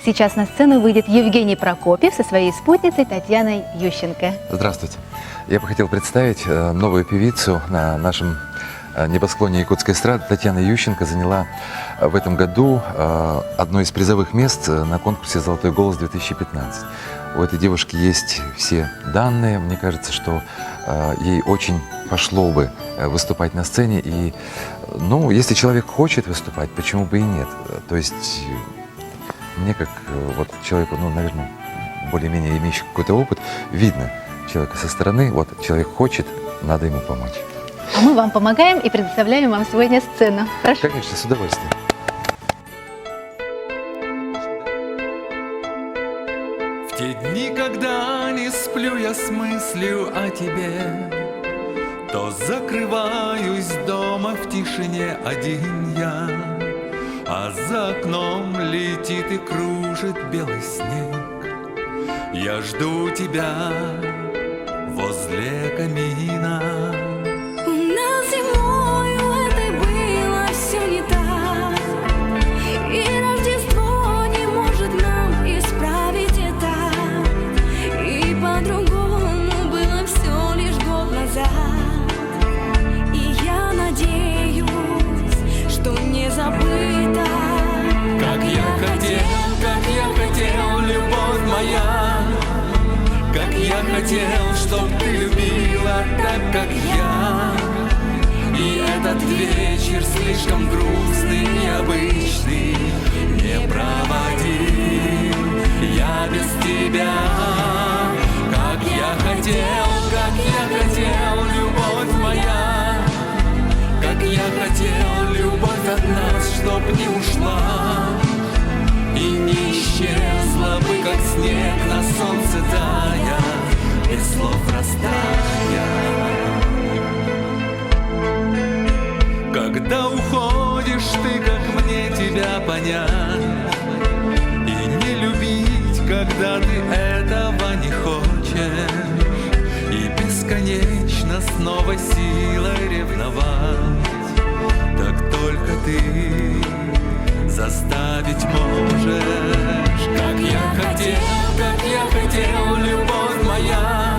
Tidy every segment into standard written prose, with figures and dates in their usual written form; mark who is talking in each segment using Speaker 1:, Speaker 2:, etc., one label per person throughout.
Speaker 1: Сейчас на сцену выйдет Евгений Прокопьев со своей спутницей Татьяной Ющенко.
Speaker 2: Здравствуйте. Я бы хотел представить новую певицу на нашем небосклоне якутской эстрады. Татьяна Ющенко заняла в этом году одно из призовых мест на конкурсе «Золотой голос-2015». У этой девушки есть все данные. Мне кажется, что ей очень пошло бы выступать на сцене. И, ну, если человек хочет выступать, почему бы и нет? То есть мне, как вот человеку, ну, наверное, более-менее имеющий какой-то опыт, видно человека со стороны. Вот человек хочет, надо ему помочь.
Speaker 1: А мы вам помогаем и предоставляем вам сегодня сцену. Прошу.
Speaker 2: Конечно, с удовольствием.
Speaker 3: В те дни, когда не сплю я с мыслью о тебе, то закрываюсь дома в тишине один я, а за окном летит и кружит белый снег. Я жду тебя возле камина. Я хотел, чтоб ты любила так, как я. И этот вечер слишком грустный, необычный не проводил я без тебя. Как я хотел, любовь моя. Как я хотел, любовь от нас, чтоб не ушла и не исчезла бы, как снег на солнце тая, без слов растая. Когда уходишь ты, как мне тебя понять и не любить, когда ты этого не хочешь, и бесконечно с новой силой ревновать, так только ты заставить можешь. Как я хотел, любовь моя.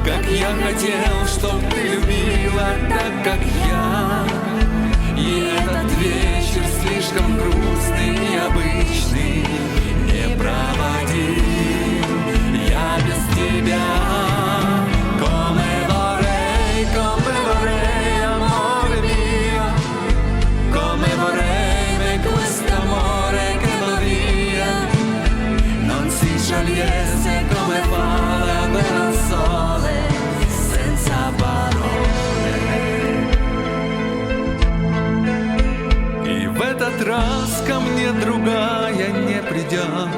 Speaker 3: Как я хотел, чтоб ты любила так, как я. И этот вечер слишком грустный, необычный не проводил я без тебя. Come vorrei, amore mio. Come vorrei quest'amore che va via non si sciogliesse come fa l'albero al sole senza parole. И в этот раз ко мне другая не придет,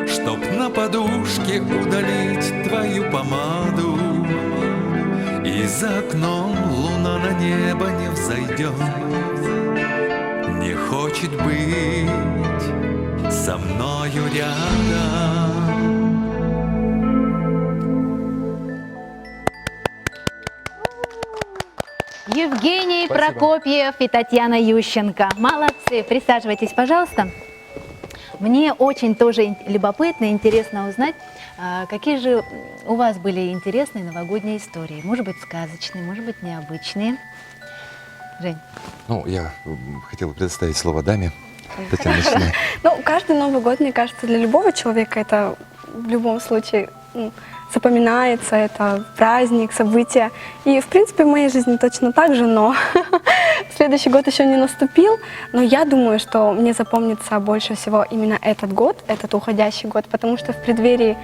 Speaker 3: чтоб на подушке удалить твою помаду. И за окном луна на небо не взойдет, не хочет быть со мною рядом.
Speaker 1: Евгений
Speaker 2: Спасибо.
Speaker 1: Прокопьев и Татьяна Ющенко. Молодцы. Присаживайтесь, пожалуйста. Мне очень тоже любопытно, интересно узнать, какие же у вас были интересные новогодние истории. Может быть, сказочные, может быть, необычные. Жень.
Speaker 2: Ну, я хотел предоставить слово даме. Татьяна, начинай.
Speaker 4: Ну, каждый Новый год, мне кажется, для любого человека это в любом случае запоминается, это праздник, событие. И, в принципе, в моей жизни точно так же, но следующий год еще не наступил. Но я думаю, что мне запомнится больше всего именно этот год, этот уходящий год, потому что в преддверии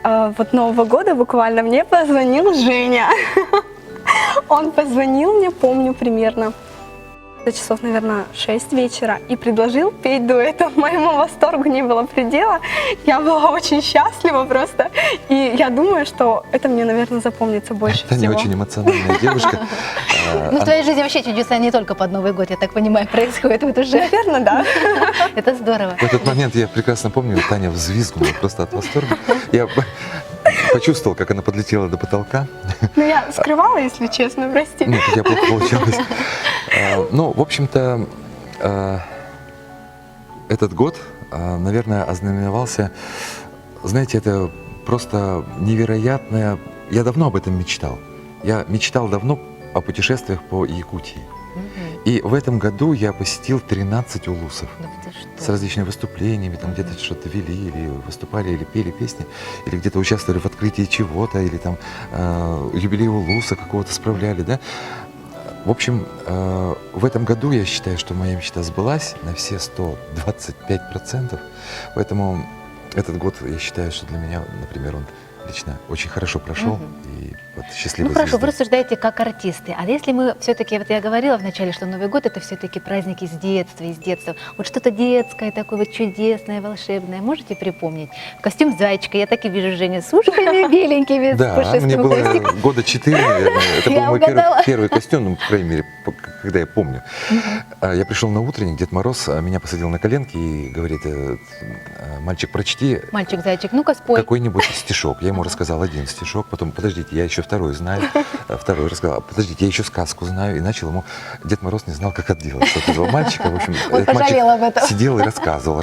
Speaker 4: вот Нового года буквально мне позвонил Женя. Он позвонил мне, помню, примерно до часов, наверное, 6 вечера и предложил петь дуэтом. Моему восторгу не было предела. Я была очень счастлива просто. И я думаю, что это мне, наверное, запомнится больше
Speaker 2: Это не
Speaker 4: всего.
Speaker 2: очень эмоциональная девушка.
Speaker 1: Ну, в твоей жизни вообще чудеса не только под Новый год, я так понимаю, происходят вот уже.
Speaker 4: Наверное, да.
Speaker 1: Это здорово.
Speaker 2: В этот момент я прекрасно помню, Таня взвизгнула просто от восторга. Я почувствовал, как она подлетела до потолка.
Speaker 4: Ну, я скрывала, если честно, прости.
Speaker 2: Нет, у тебя плохо получалось. Ну, в общем-то, этот год наверное, ознаменовался, знаете, это просто невероятное. Я давно об этом мечтал. Я мечтал давно о путешествиях по Якутии. И в этом году я посетил 13 улусов
Speaker 1: Да ты что?
Speaker 2: с различными выступлениями, там где-то что-то вели, или выступали, или пели песни, или где-то участвовали в открытии чего-то, или там юбилей улуса какого-то справляли, да. В общем, в этом году я считаю, что моя мечта сбылась на все 125%, поэтому этот год, я считаю, что для меня, например, он лично очень хорошо прошел, и вот
Speaker 1: Ну
Speaker 2: счастливый
Speaker 1: хорошо, вы рассуждаете как артисты. А если мы все-таки, вот я говорила вначале, что Новый год это все-таки праздники с детства, из детства. Вот что-то детское, такое вот чудесное, волшебное, можете припомнить? Костюм зайчика, я так и вижу Женю с ушками беленькими, с
Speaker 2: Да, мне
Speaker 1: пушистым
Speaker 2: было
Speaker 1: хвостиком.
Speaker 2: года 4, наверное. Это был
Speaker 1: Я
Speaker 2: мой
Speaker 1: угадала.
Speaker 2: первый костюм, ну, по крайней мере, когда я помню. Я пришел на утренник, Дед Мороз меня посадил на коленки и говорит: мальчик, прочти
Speaker 1: Мальчик-зайчик, ну-ка спой.
Speaker 2: какой-нибудь стишок. Я ему рассказал один стишок, потом, подождите, я еще второй знаю. Второй рассказал, подождите, я еще сказку знаю. И начал ему, Дед Мороз не знал, как отделаться от этого мальчика. В общем,
Speaker 1: Он
Speaker 2: этот
Speaker 1: пожалел об
Speaker 2: мальчик
Speaker 1: этом.
Speaker 2: сидел и рассказывал.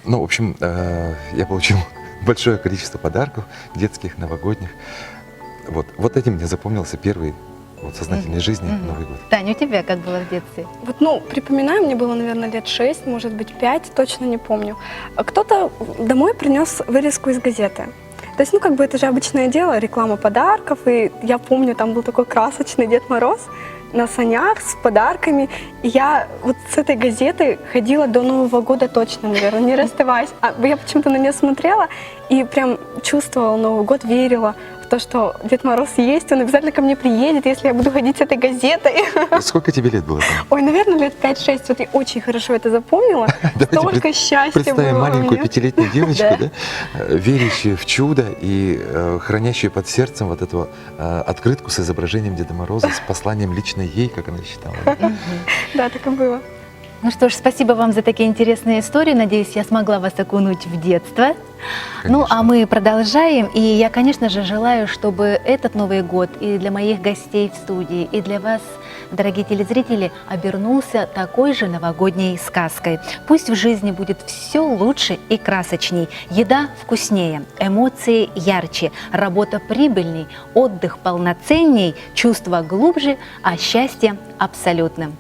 Speaker 2: Ну, в общем, я получил большое количество подарков детских, новогодних. Вот этим мне запомнился первый вот сознательной жизни Новый год.
Speaker 1: Таня, у тебя как было в детстве?
Speaker 4: Вот, ну, припоминаю, мне было, наверное, лет 6, может быть, 5, точно не помню. Кто-то домой принес вырезку из газеты. То есть, ну, как бы это же обычное дело, реклама подарков, и я помню, там был такой красочный Дед Мороз на санях с подарками, и я вот с этой газетой ходила до Нового года точно, наверное, не расставаясь. Я почему-то на нее смотрела и прям чувствовала Новый год, верила в то, что Дед Мороз есть, он обязательно ко мне приедет, если я буду ходить с этой газетой.
Speaker 2: Сколько тебе лет было там?
Speaker 4: Ой, наверное, лет 5-6, вот я очень хорошо это запомнила. Столько счастья
Speaker 2: Представим
Speaker 4: было
Speaker 2: маленькую
Speaker 4: мне.
Speaker 2: 5-летнюю девочку,
Speaker 1: Да.
Speaker 2: да, верящую в чудо и хранящую под сердцем вот эту открытку с изображением Деда Мороза, с посланием лично ей, как она считала.
Speaker 4: Да, так и было.
Speaker 1: Ну что ж, спасибо вам за такие интересные истории. Надеюсь, я смогла вас окунуть в детство. Ну, а
Speaker 2: Конечно.
Speaker 1: мы продолжаем. И я, конечно же, желаю, чтобы этот Новый год и для моих гостей в студии, и для вас, дорогие телезрители, обернулся такой же новогодней сказкой. Пусть в жизни будет все лучше и красочней. Еда вкуснее, эмоции ярче, работа прибыльней, отдых полноценней, чувства глубже, а счастье абсолютным.